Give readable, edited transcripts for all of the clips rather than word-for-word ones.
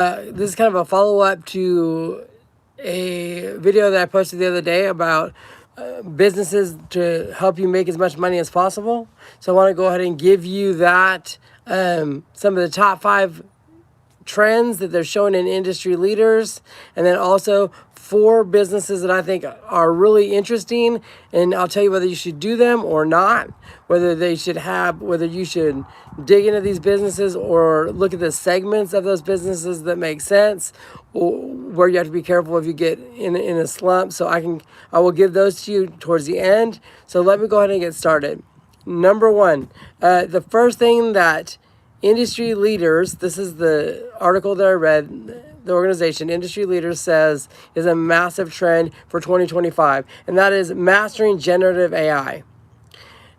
This is kind of a follow-up to a video that I posted the other day about businesses to help you make as much money as possible. So I want to go ahead and give you that, some of the top 5 trends that they're showing in industry leaders, and then also 4 businesses that I think are really interesting, and I'll tell you whether you should do them or not, whether you should dig into these businesses or look at the segments of those businesses that make sense, or where you have to be careful if you get in a slump. So I will give those to you towards the end. So let me go ahead and get started. Number 1, the first thing that industry leaders, this is the article that I read, the organization, Industry Leaders, says is a massive trend for 2025, and that is mastering generative AI.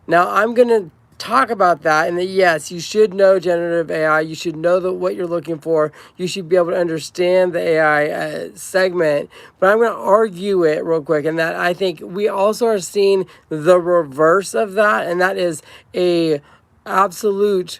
Now, I'm going to talk about that, and that yes, you should know generative AI. You should know what you're looking for. You should be able to understand the AI segment. But I'm going to argue it real quick, and that I think we also are seeing the reverse of that, and that is a absolute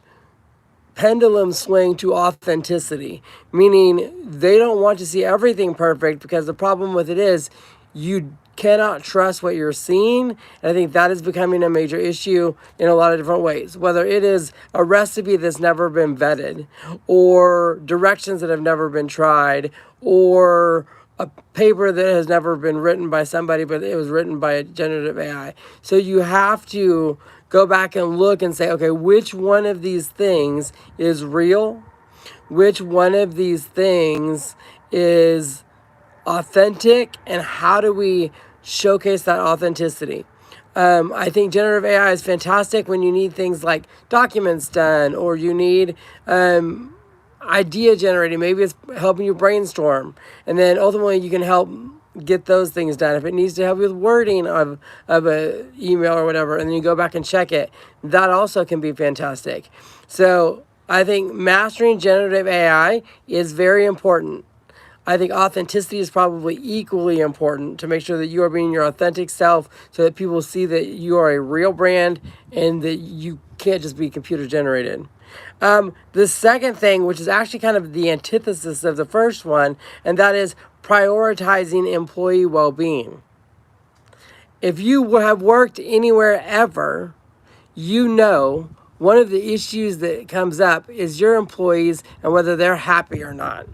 pendulum swing to authenticity, meaning they don't want to see everything perfect, because the problem with it is you cannot trust what you're seeing. And I think that is becoming a major issue in a lot of different ways, whether it is a recipe that's never been vetted, or directions that have never been tried, or a paper that has never been written by somebody, but it was written by a generative AI. So you have to go back and look and say, okay, which one of these things is real? Which one of these things is authentic? And how do we showcase that authenticity? I think generative AI is fantastic when you need things like documents done, or you need idea generating. Maybe it's helping you brainstorm, and then ultimately you can help get those things done. If it needs to help you with wording of a email or whatever, and then you go back and check it, that also can be fantastic. So I think mastering generative AI is very important. I think authenticity is probably equally important, to make sure that you are being your authentic self, so that people see that you are a real brand and that you can't just be computer generated. The second thing, which is actually kind of the antithesis of the first one, and that is prioritizing employee well-being. If you have worked anywhere ever, you know one of the issues that comes up is your employees and whether they're happy or not.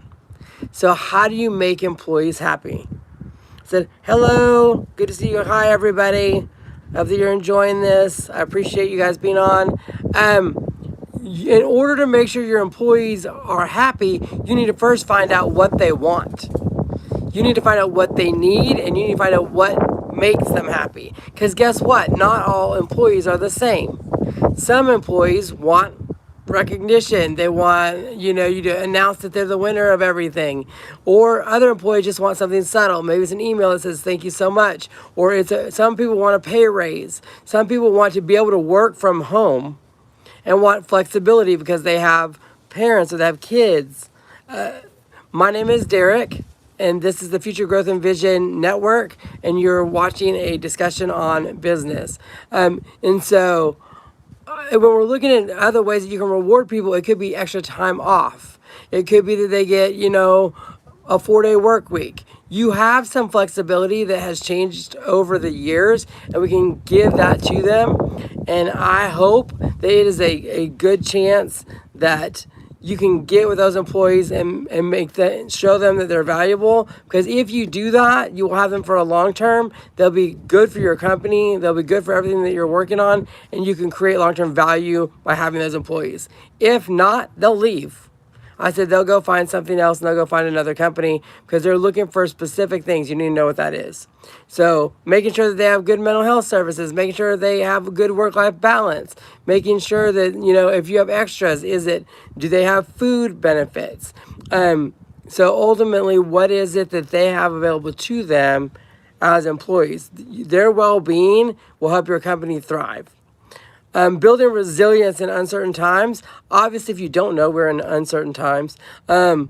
So how do you make employees happy? Said, hello, good to see you. Hi, everybody. Hope that you're enjoying this. I appreciate you guys being on. In order to make sure your employees are happy, you need to first find out what they want. You need to find out what they need, and you need to find out what makes them happy. Because guess what? Not all employees are the same. Some employees want recognition. They want, you to announce that they're the winner of everything. Or other employees just want something subtle. Maybe it's an email that says thank you so much. Or some people want a pay raise. Some people want to be able to work from home and want flexibility because they have parents or they have kids. My name is Derek, and this is the Future Growth and Vision Network, and you're watching a discussion on business. And so when we're looking at other ways that you can reward people, it could be extra time off. It could be that they get, a 4-day work week. You have some flexibility that has changed over the years, and we can give that to them. And I hope that it is a good chance that you can get with those employees and show them that they're valuable. Because if you do that, you will have them for a long term. They'll be good for your company. They'll be good for everything that you're working on, and you can create long-term value by having those employees. If not, they'll leave. I said they'll go find something else, and they'll go find another company, because they're looking for specific things. You need to know what that is. So making sure that they have good mental health services, making sure they have a good work-life balance, making sure that, if you have extras, do they have food benefits? So ultimately, what is it that they have available to them as employees? Their well-being will help your company thrive. Building resilience in uncertain times. Obviously, if you don't know, we're in uncertain times. The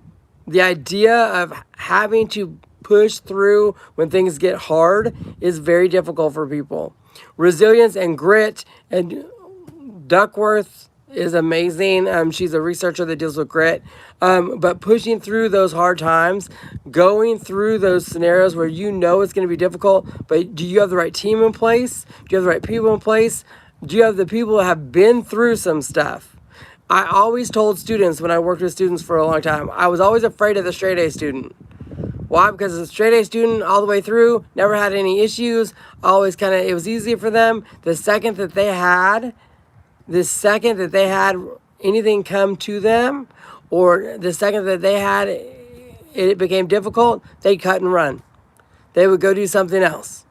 idea of having to push through when things get hard is very difficult for people. Resilience and grit, and Duckworth, is amazing. She's a researcher that deals with grit. But pushing through those hard times, going through those scenarios where you know it's going to be difficult, but do you have the right team in place? Do you have the right people in place? Do you have the people that have been through some stuff? I always told students when I worked with students for a long time, I was always afraid of the straight A student. Why? Because a straight A student all the way through, never had any issues, always it was easy for them. The second that they had anything come to them, or the second that they had it became difficult, they'd cut and run. They would go do something else.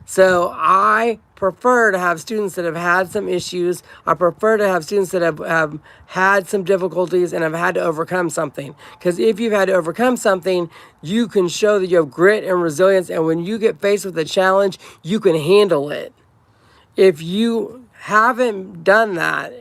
So I prefer to have students that have had some issues. I prefer to have students that have had some difficulties and have had to overcome something. Because if you've had to overcome something, you can show that you have grit and resilience. And when you get faced with a challenge, you can handle it. If you haven't done that,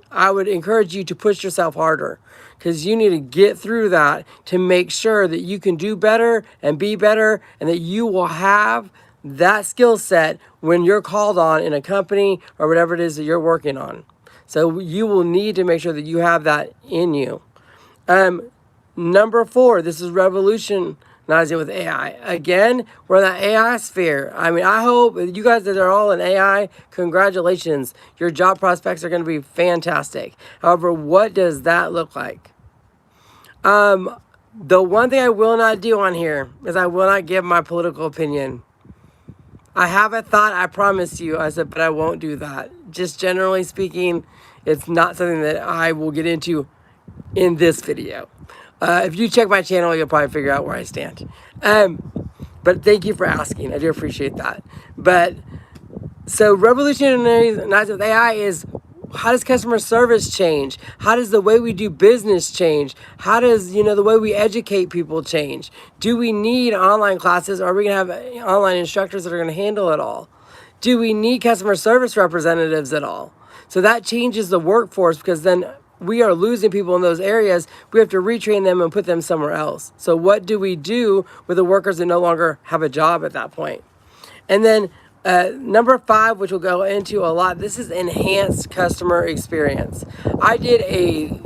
I would encourage you to push yourself harder, because you need to get through that to make sure that you can do better and be better, and that you will have that skill set when you're called on in a company or whatever it is that you're working on. So you will need to make sure that you have that in you. Number 4, this is revolutionizing with AI. Again, we're in that AI sphere. I mean, I hope you guys that are all in AI, congratulations. Your job prospects are going to be fantastic. However, what does that look like? The one thing I will not do on here is I will not give my political opinion. I have a thought, I promise you. I said, but I won't do that. Just generally speaking, it's not something that I will get into in this video. If you check my channel, you'll probably figure out where I stand. But thank you for asking. I do appreciate that. But so revolutionizing with AI is, how does customer service change? How does the way we do business change? How does, the way we educate people change? Do we need online classes? Or are we going to have online instructors that are going to handle it all? Do we need customer service representatives at all? So that changes the workforce, because then we are losing people in those areas. We have to retrain them and put them somewhere else. So what do we do with the workers that no longer have a job at that point? And then number 5, which we'll go into a lot, this is enhanced customer experience. I did a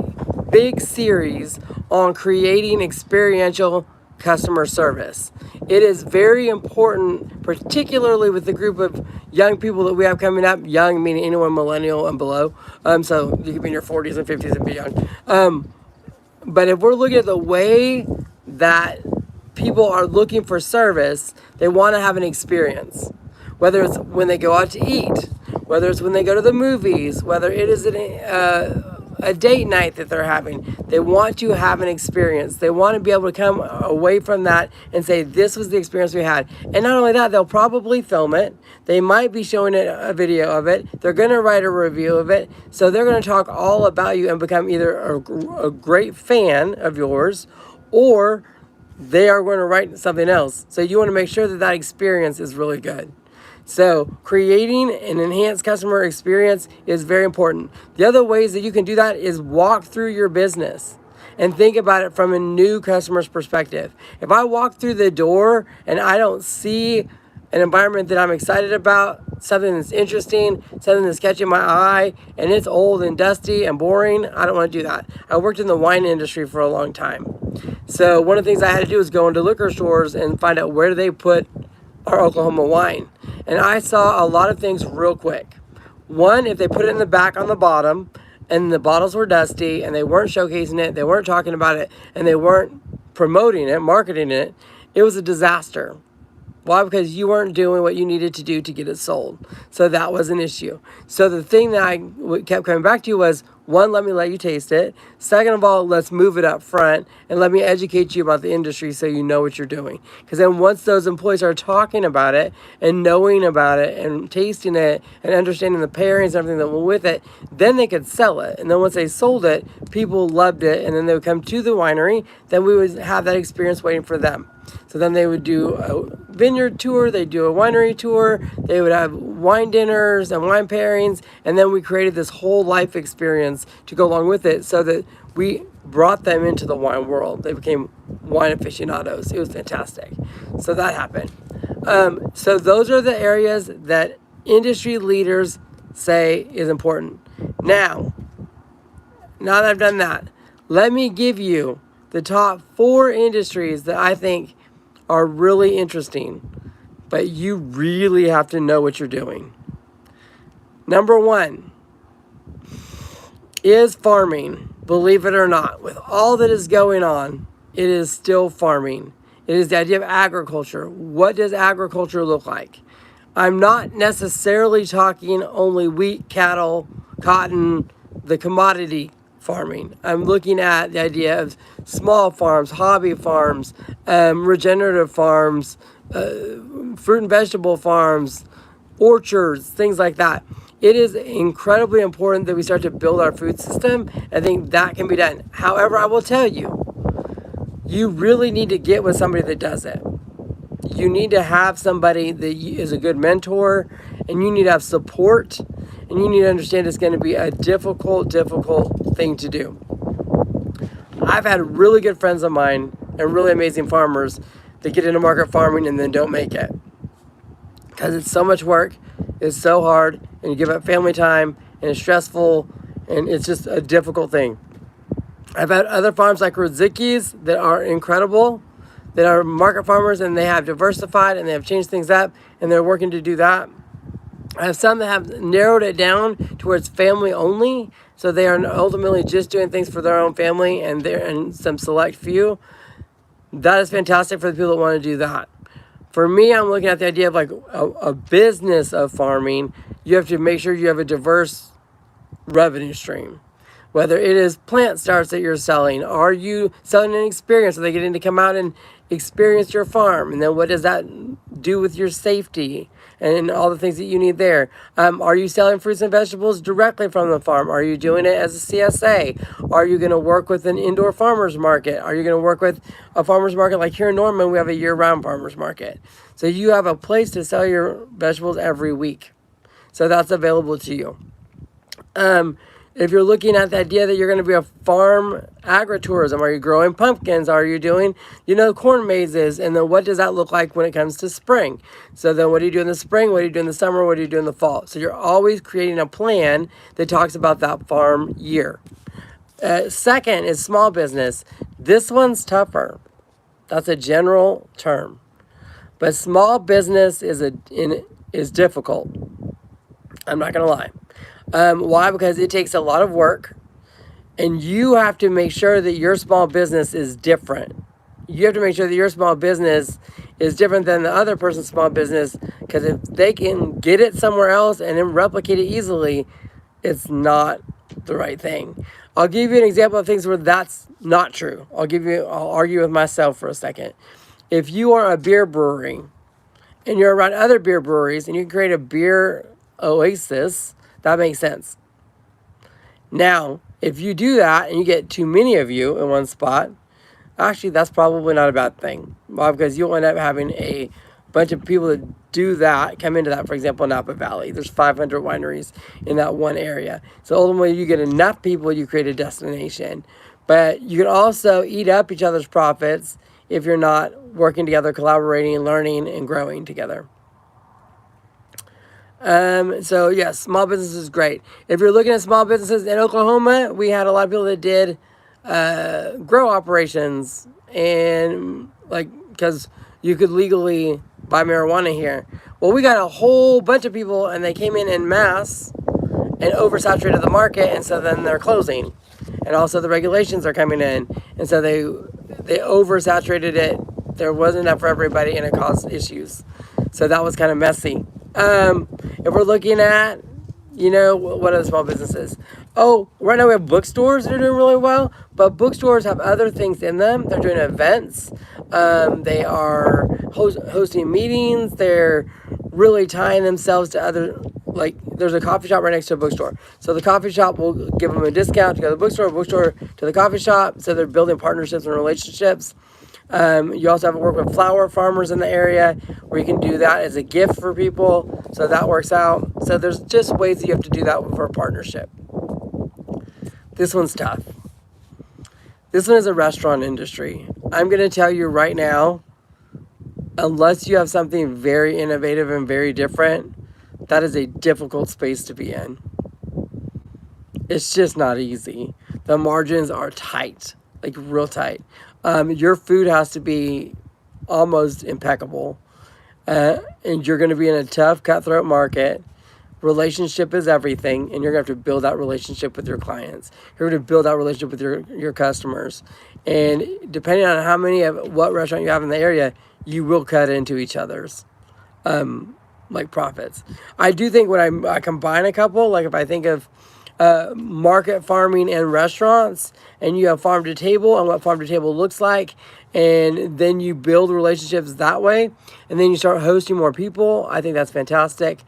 big series on creating experiential customer service. It is very important, particularly with the group of young people that we have coming up. Young meaning anyone millennial and below. So you can be in your 40s and 50s and be young. But if we're looking at the way that people are looking for service, they want to have an experience. Whether it's when they go out to eat, whether it's when they go to the movies, whether it is a date night that they're having, they want to have an experience. They want to be able to come away from that and say, this was the experience we had. And not only that, they'll probably film it. They might be showing it a video of it. They're going to write a review of it. So they're going to talk all about you and become either a great fan of yours, or they are going to write something else. So you want to make sure that that experience is really good. So creating an enhanced customer experience is very important. The other ways that you can do that is walk through your business and think about it from a new customer's perspective. If I walk through the door and I don't see an environment that I'm excited about, something that's interesting, something that's catching my eye, and it's old and dusty and boring, I don't want to do that. I worked in the wine industry for a long time. So one of the things I had to do was go into liquor stores and find out where do they put our Oklahoma wine. And I saw a lot of things real quick. One, if they put it in the back on the bottom and the bottles were dusty and they weren't showcasing it, they weren't talking about it, and they weren't promoting it, marketing it, it was a disaster. Why? Because you weren't doing what you needed to do to get it sold. So that was an issue. So the thing that I kept coming back to was, 1, let me let you taste it. Second of all, let's move it up front and let me educate you about the industry so you know what you're doing. Because then once those employees are talking about it and knowing about it and tasting it and understanding the pairings and everything that went with it, then they could sell it. And then once they sold it, people loved it, and then they would come to the winery. Then we would have that experience waiting for them. So then they would do a vineyard tour, they'd do a winery tour, they would have wine dinners and wine pairings, and then we created this whole life experience to go along with it so that we brought them into the wine world. They became wine aficionados. It was fantastic. So that happened. So those are the areas that industry leaders say is important. Now, now that I've done that, let me give you the top 4 industries that I think are really interesting, but you really have to know what you're doing. Number 1 is farming. Believe it or not, with all that is going on, it is still farming. It is the idea of agriculture. What does agriculture look like? I'm not necessarily talking only wheat, cattle, cotton, the commodity farming. I'm looking at the idea of small farms, hobby farms, regenerative farms, fruit and vegetable farms, orchards, things like that. It is incredibly important that we start to build our food system. I think that can be done. However, I will tell you, you really need to get with somebody that does it. You need to have somebody that is a good mentor, and you need to have support, and you need to understand it's going to be a difficult thing to do. I've had really good friends of mine and really amazing farmers that get into market farming and then don't make it. Because it's so much work, it's so hard, and you give up family time, and it's stressful, and it's just a difficult thing. I've had other farms like Rodzicki's that are incredible, that are market farmers, and they have diversified, and they have changed things up, and they're working to do that. I have some that have narrowed it down to where it's family only, so they are ultimately just doing things for their own family and some select few. That is fantastic for the people that want to do that. For me, I'm looking at the idea of like a business of farming. You have to make sure you have a diverse revenue stream. Whether it is plant starts that you're selling, are you selling an experience so they get in to come out and experience your farm? And then what does that do with your safety and all the things that you need there? Are you selling fruits and vegetables directly from the farm? Are you doing it as a CSA? Are you going to work with an indoor farmer's market? Are you going to work with a farmer's market? Like here in Norman, we have a year-round farmer's market. So you have a place to sell your vegetables every week. So that's available to you. If you're looking at the idea that you're going to be a farm agritourism, are you growing pumpkins? Are you doing, corn mazes? And then what does that look like when it comes to spring? So then what do you do in the spring? What do you do in the summer? What do you do in the fall? So you're always creating a plan that talks about that farm year. Second is small business. This one's tougher. That's a general term. But small business is difficult. I'm not going to lie. Why? Because it takes a lot of work, and you have to make sure that your small business is different. You have to make sure that your small business is different than the other person's small business, because if they can get it somewhere else and then replicate it easily, it's not the right thing. I'll give you an example of things where that's not true. I'll argue with myself for a second. If you are a beer brewery and you're around other beer breweries and you can create a beer oasis, that makes sense. Now, if you do that and you get too many of you in one spot, actually that's probably not a bad thing. Well, because you'll end up having a bunch of people that do that, come into that. For example, Napa Valley, there's 500 wineries in that one area. So ultimately you get enough people, you create a destination. But you can also eat up each other's profits if you're not working together, collaborating, learning, and growing together. So yes, small business is great. If you're looking at small businesses in Oklahoma, we had a lot of people that did grow operations, and because you could legally buy marijuana here. Well, we got a whole bunch of people, and they came in mass and oversaturated the market, and so then they're closing, and also the regulations are coming in, and so they oversaturated it. There wasn't enough for everybody, and it caused issues. So that was kind of messy. If we're looking at, what are the small businesses? Oh, right now we have bookstores that are doing really well, but bookstores have other things in them. They're doing events. They are hosting meetings. They're really tying themselves to other, there's a coffee shop right next to a bookstore. So the coffee shop will give them a discount to go to the bookstore to the coffee shop. So they're building partnerships and relationships. You also have to work with flower farmers in the area where you can do that as a gift for people. So that works out. So there's just ways that you have to do that for a partnership. This one's tough. This one is a restaurant industry. I'm going to tell you right now, unless you have something very innovative and very different, that is a difficult space to be in. It's just not easy. the margins are tight, like real tight. Your food has to be almost impeccable, and you're going to be in a tough, cutthroat market. Relationship is everything, and you're going to have to build that relationship with your clients. You're going to build that relationship with your customers. And depending on how many of what restaurant you have in the area, you will cut into each other's like profits. I do think when I combine a couple, like if I think of market farming and restaurants, and you have farm to table and what farm to table looks like, and then you build relationships that way, and then you start hosting more people, I think that's fantastic.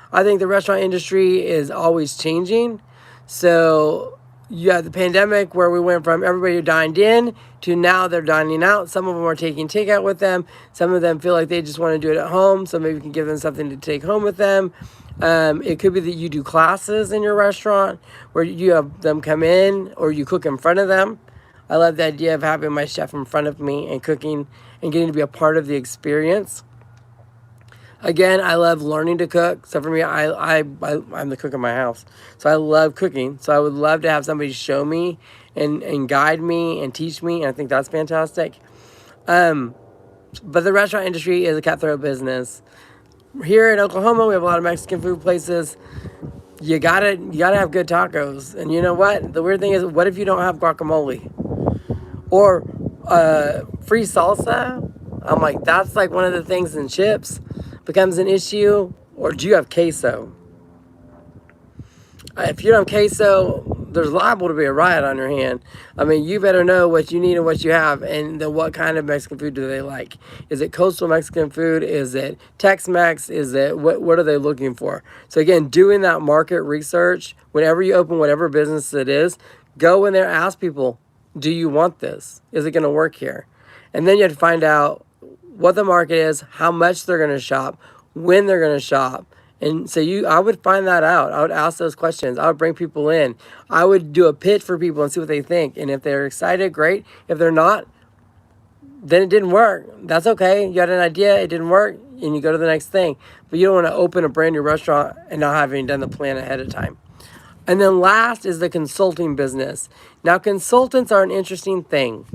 I think the restaurant industry is always changing. So you had the pandemic where we went from everybody who dined in to now they're dining out. Some of them are taking takeout with them. Some of them feel like they just want to do it at home. So maybe you can give them something to take home with them. It could be that you do classes in your restaurant where you have them come in or you cook in front of them. I love the idea of having my chef in front of me and cooking and getting to be a part of the experience. Again, I love learning to cook. So for me, I'm the cook in my house. So I love cooking. So I would love to have somebody show me and guide me and teach me. And I think that's fantastic. But the restaurant industry is a cutthroat business. Here in Oklahoma, we have a lot of Mexican food places. You gotta have good tacos. And you know what? The weird thing is, what if you don't have guacamole? Or free salsa? I'm like, that's like one of the things in chips becomes an issue. Or do you have queso? If you don't have queso, there's liable to be a riot on your hand. I mean, you better know what you need and what you have, and then what kind of Mexican food do they like? Is it coastal Mexican food? Is it Tex-Mex? Is it what are they looking for? So again, doing that market research, whenever you open whatever business it is, go in there, ask people, do you want this? Is it going to work here? And then you have to find out what the market is, how much they're going to shop, when they're going to shop. And so I would find that out. I would ask those questions. I would bring people in. I would do a pitch for people and see what they think. And if they're excited, great. If they're not, then it didn't work. That's okay. You had an idea, it didn't work, and you go to the next thing. But you don't want to open a brand new restaurant and not having done the plan ahead of time. And then last is the consulting business. Now, consultants are an interesting thing.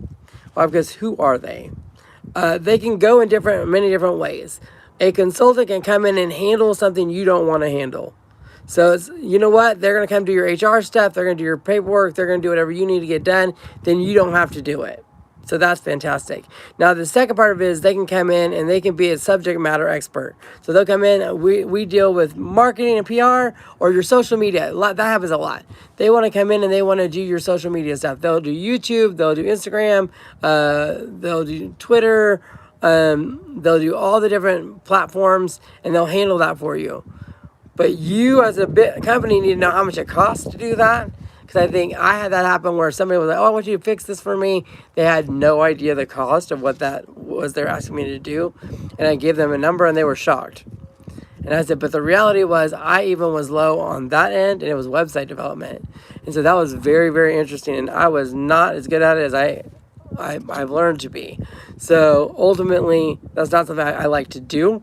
Why? Because who are they? They can go in many different ways. A consultant can come in and handle something you don't want to handle. So you know what? They're going to come do your HR stuff. They're going to do your paperwork. They're going to do whatever you need to get done. Then you don't have to do it. So that's fantastic. Now, the second part of it is they can come in and they can be a subject matter expert. So they'll come in. We deal with marketing and PR or your social media. That happens a lot. They want to come in and they want to do your social media stuff. They'll do YouTube. They'll do Instagram. They'll do Twitter. They'll do all the different platforms and they'll handle that for you. But you as a company need to know how much it costs to do that. Because I think I had that happen where somebody was like, oh, I want you to fix this for me. They had no idea the cost of what that was they're asking me to do. And I gave them a number and they were shocked. And I said, but the reality was I even was low on that end and it was website development. And so that was very, very interesting. And I was not as good at it as I've learned to be. So ultimately, that's not something I like to do.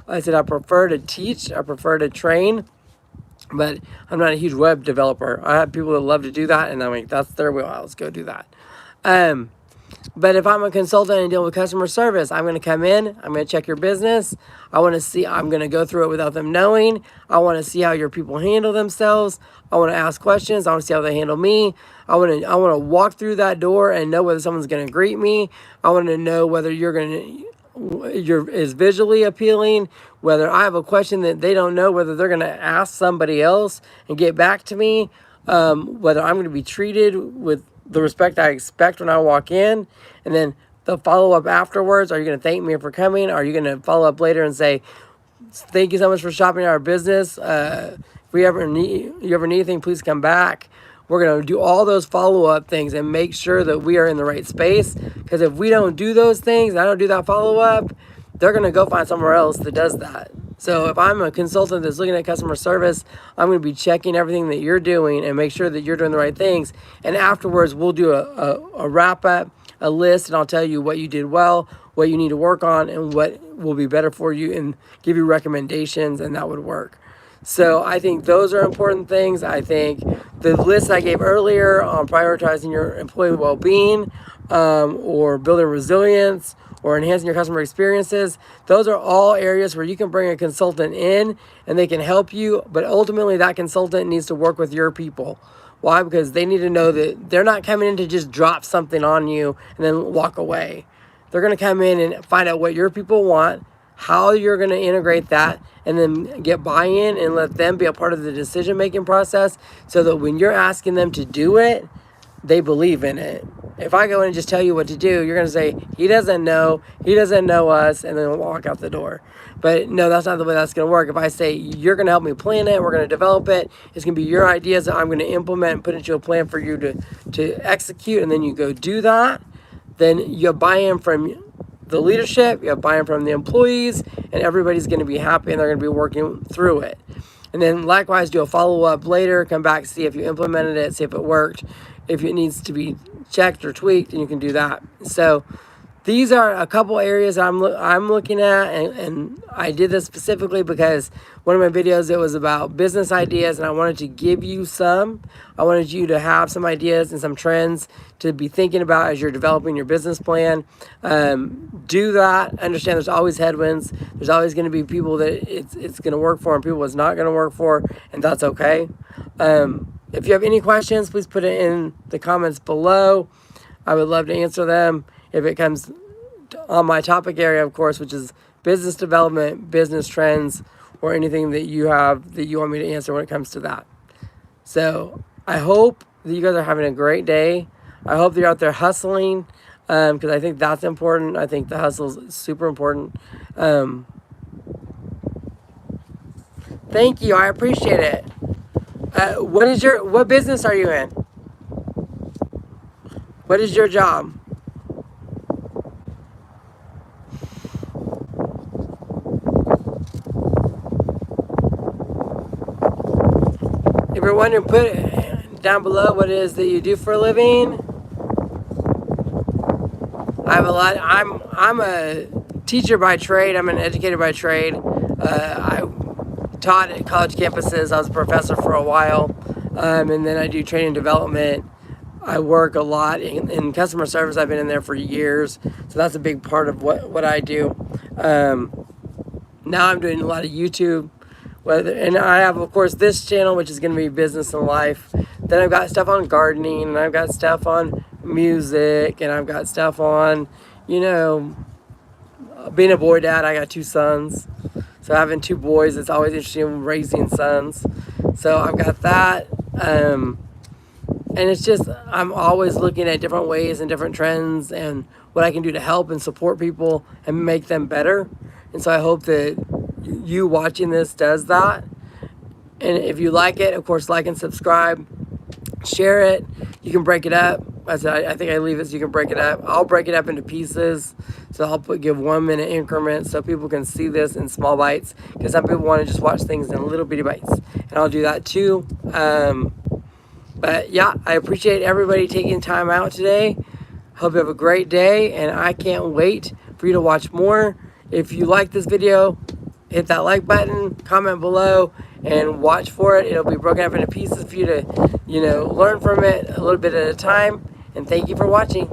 I said I prefer to teach, I prefer to train, but I'm not a huge web developer. I have people that love to do that, and I'm like, that's their wheelhouse. Let's go do that. But if I'm a consultant and deal with customer service, I'm going to come in, I'm going to check your business. I want to see, I'm going to go through it without them knowing. I want to see how your people handle themselves. I want to ask questions. I want to see how they handle me. I want to walk through that door and know whether someone's going to greet me. I want to know whether you're is visually appealing, whether I have a question that they don't know, whether they're going to ask somebody else and get back to me, whether I'm going to be treated with the respect I expect when I walk in, and then the follow-up afterwards. Are you going to thank me for coming? Are you going to follow up later and say, thank you so much for shopping at our business. If you ever need anything, please come back. We're going to do all those follow-up things and make sure that we are in the right space. Because if we don't do those things, and I don't do that follow-up, they're going to go find somewhere else that does that. So if I'm a consultant that's looking at customer service, I'm going to be checking everything that you're doing and make sure that you're doing the right things. And afterwards, we'll do a wrap-up, a list, and I'll tell you what you did well, what you need to work on, and what will be better for you, and give you recommendations, and that would work. So I think those are important things. I think the list I gave earlier on prioritizing your employee well-being, or building resilience, or enhancing your customer experiences, those are all areas where you can bring a consultant in and they can help you, but ultimately that consultant needs to work with your people. Why? Because they need to know that they're not coming in to just drop something on you and then walk away. They're going to come in and find out what your people want, how you're going to integrate that, and then get buy-in and let them be a part of the decision-making process, so that when you're asking them to do it, they believe in it. If I go in and just tell you what to do, you're going to say, he doesn't know us, and then walk out the door. But no, that's not the way that's going to work. If I say, you're going to help me plan it, we're going to develop it, it's going to be your ideas that I'm going to implement and put into a plan for you to execute, and then you go do that, then you have buy-in from the leadership, you have buy-in from the employees, and everybody's going to be happy and they're going to be working through it. And then likewise, do a follow-up later, come back, see if you implemented it, see if it worked. If it needs to be checked or tweaked, and you can do that. So these are a couple areas I'm looking at, and I did this specifically because one of my videos, it was about business ideas, and I wanted to give you some. I wanted you to have some ideas and some trends to be thinking about as you're developing your business plan. Do that. Understand there's always headwinds. There's always going to be people that it's going to work for and people it's not going to work for, and that's okay. If you have any questions, please put it in the comments below. I would love to answer them. If it comes on my topic area, of course, which is business development, business trends, or anything that you have that you want me to answer when it comes to that. So I hope that you guys are having a great day. I hope that you're out there hustling, because I think that's important. I think the hustle is super important. Thank you. I appreciate it. What business are you in? What is your job? If you're wondering, put it down below what it is that you do for a living. I'm a teacher by trade. I'm an educator by trade. I taught at college campuses. I was a professor for a while, and then I do training development. I work a lot in customer service. I've been in there for years, so that's a big part of what I do. Now I'm doing a lot of YouTube, and I have, of course, this channel, which is going to be business and life. Then I've got stuff on gardening, and I've got stuff on music, and I've got stuff on, being a boy dad. I got 2 sons. So having 2 boys, it's always interesting raising sons. So I've got that. And it's just, I'm always looking at different ways and different trends and what I can do to help and support people and make them better. And so I hope that you watching this does that. And if you like it, of course, like and subscribe. Share it. You can break it up. I think I leave it so you can break it up. I'll break it up into pieces. So I'll give 1-minute increments so people can see this in small bites. Because some people want to just watch things in little bitty bites. And I'll do that too. But yeah, I appreciate everybody taking time out today. Hope you have a great day. And I can't wait for you to watch more. If you like this video, hit that like button, comment below, and watch for it. It'll be broken up into pieces for you to, learn from it a little bit at a time. And thank you for watching.